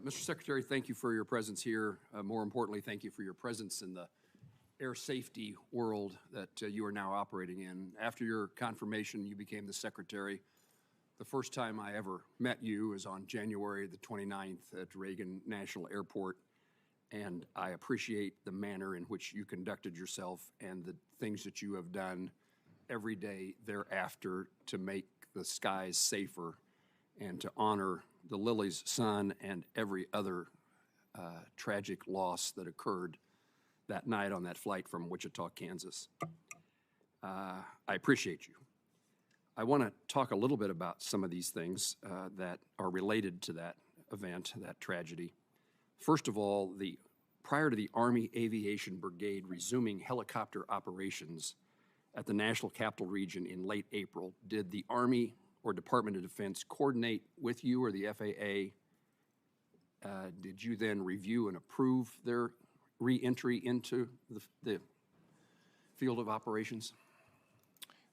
Mr. Secretary, thank you for your presence here. More importantly, thank you for your presence in the air safety world that you are now operating in. After your confirmation, you became the Secretary. The first time I ever met you was on January the 29th at Reagan National Airport, and I appreciate the manner in which you conducted yourself and the things that you have done every day thereafter to make the skies safer and to honor the Lily's son and every other tragic loss that occurred that night on that flight from Wichita, Kansas. I appreciate you. I want to talk a little bit about some of these things that are related to that event, that tragedy. First of all, prior to the Army Aviation Brigade resuming helicopter operations at the National Capital Region in late April, did the Army or Department of Defense coordinate with you or the FAA? Did you then review and approve their re-entry into the field of operations?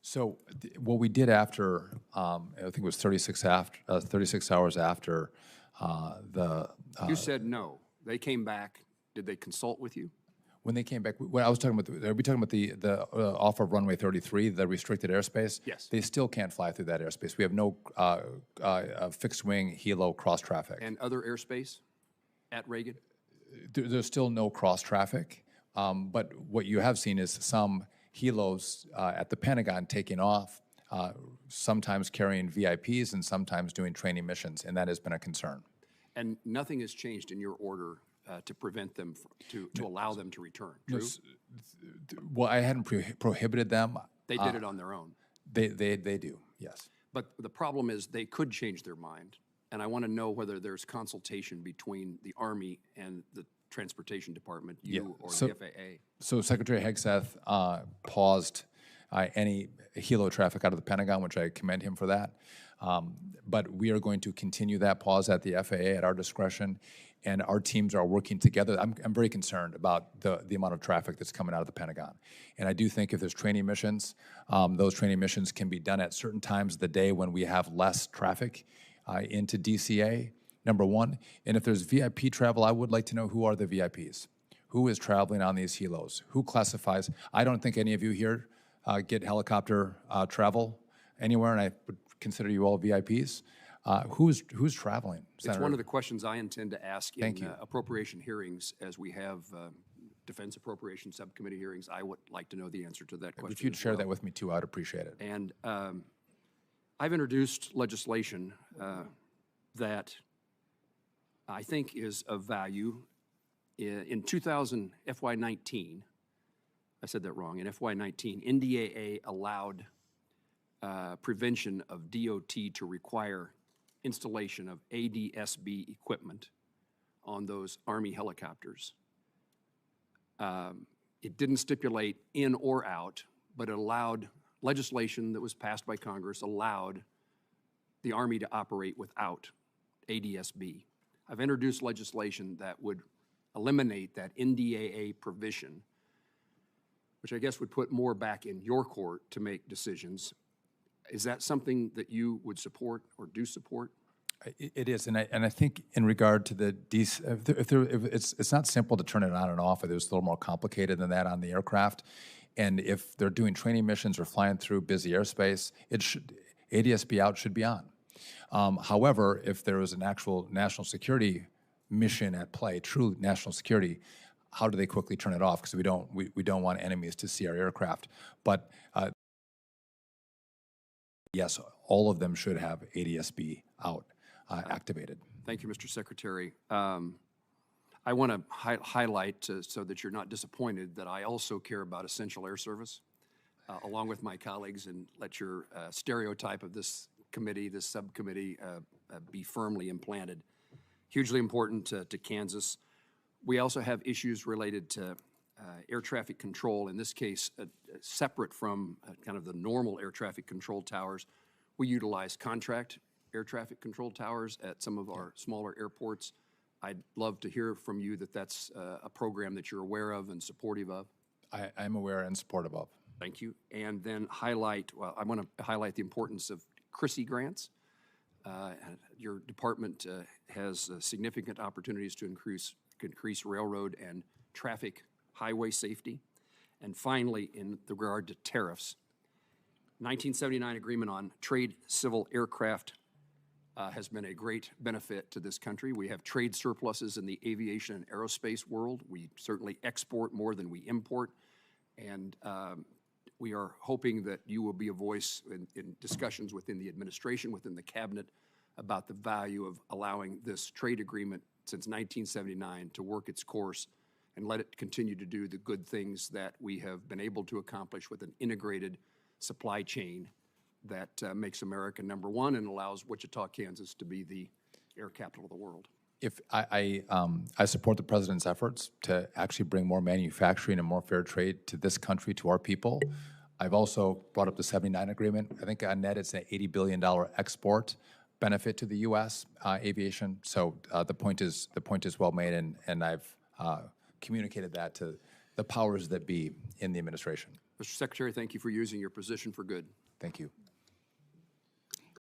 So what we did after, I think it was 36 hours after you said no. They came back. Did they consult with you? When they came back, what I was talking about, are we talking about the off of runway 33, the restricted airspace? Yes. They still can't fly through that airspace. We have no fixed wing helo cross traffic. And other airspace at Reagan? There's still no cross traffic, but what you have seen is some helos at the Pentagon taking off, sometimes carrying VIPs and sometimes doing training missions, and that has been a concern. And nothing has changed in your order to prevent them, to allow them to return, true? Well, I hadn't prohibited them. They did it on their own. They do, yes. But the problem is they could change their mind, and I want to know whether there's consultation between the Army and the Transportation Department, or the FAA. So Secretary Hegseth paused any helo traffic out of the Pentagon, which I commend him for that. But we are going to continue that pause at the FAA at our discretion, and our teams are working together. I'm very concerned about the amount of traffic that's coming out of the Pentagon. And I do think if there's training missions, those training missions can be done at certain times of the day when we have less traffic into DCA, number one. And if there's VIP travel, I would like to know who are the VIPs. Who is traveling on these helos? Who classifies? I don't think any of you here get helicopter travel anywhere, and I would consider you all VIPs. Who's traveling? It's Senator? one of the questions I intend to ask Thank in you. appropriation hearings as we have Defense Appropriation Subcommittee hearings. I would like to know the answer to that question. If you'd share that with me too, I'd appreciate it. And I've introduced legislation that I think is of value. In 2000 FY19, I said that wrong, in FY19, NDAA allowed prevention of DOT to require installation of ADSB equipment on those Army helicopters. It didn't stipulate in or out, but it allowed legislation that was passed by Congress allowed the Army to operate without ADSB. I've introduced legislation that would eliminate that NDAA provision, which I guess would put more back in your court to make decisions. Is that something that you would support or do support? It is, and I think in regard to the it's not simple to turn it on and off. It was a little more complicated than that on the aircraft, and if they're doing training missions or flying through busy airspace, ADSB out should be on. However, if there is an actual national security mission at play, true national security, how do they quickly turn it off? Because we don't want enemies to see our aircraft. But yes, all of them should have ADSB out activated. Thank you, Mr. Secretary. I want to highlight so that you're not disappointed that I also care about essential air service, along with my colleagues, and let your stereotype of this committee, this subcommittee, be firmly implanted. Hugely important to Kansas. We also have issues related to air traffic control, in this case, separate from kind of the normal air traffic control towers. We utilize contract air traffic control towers at some of our smaller airports. I'd love to hear from you that that's a program that you're aware of and supportive of. I'm aware and supportive of. Thank you. And then I want to highlight the importance of CRISI grants. Your department has significant opportunities to increase railroad and traffic highway safety. And finally, in regard to tariffs, 1979 agreement on trade civil aircraft has been a great benefit to this country. We have trade surpluses in the aviation and aerospace world. We certainly export more than we import. And we are hoping that you will be a voice in discussions within the administration, within the cabinet, about the value of allowing this trade agreement since 1979 to work its course and let it continue to do the good things that we have been able to accomplish with an integrated supply chain that makes America #1 and allows Wichita, Kansas to be the air capital of the world. If I support the president's efforts to actually bring more manufacturing and more fair trade to this country, to our people. I've also brought up the 79 agreement. I think on net it's an $80 billion export benefit to the U.S. Aviation. So the point is well made, and I've communicated that to the powers that be in the administration. Mr. Secretary, thank you for using your position for good. Thank you.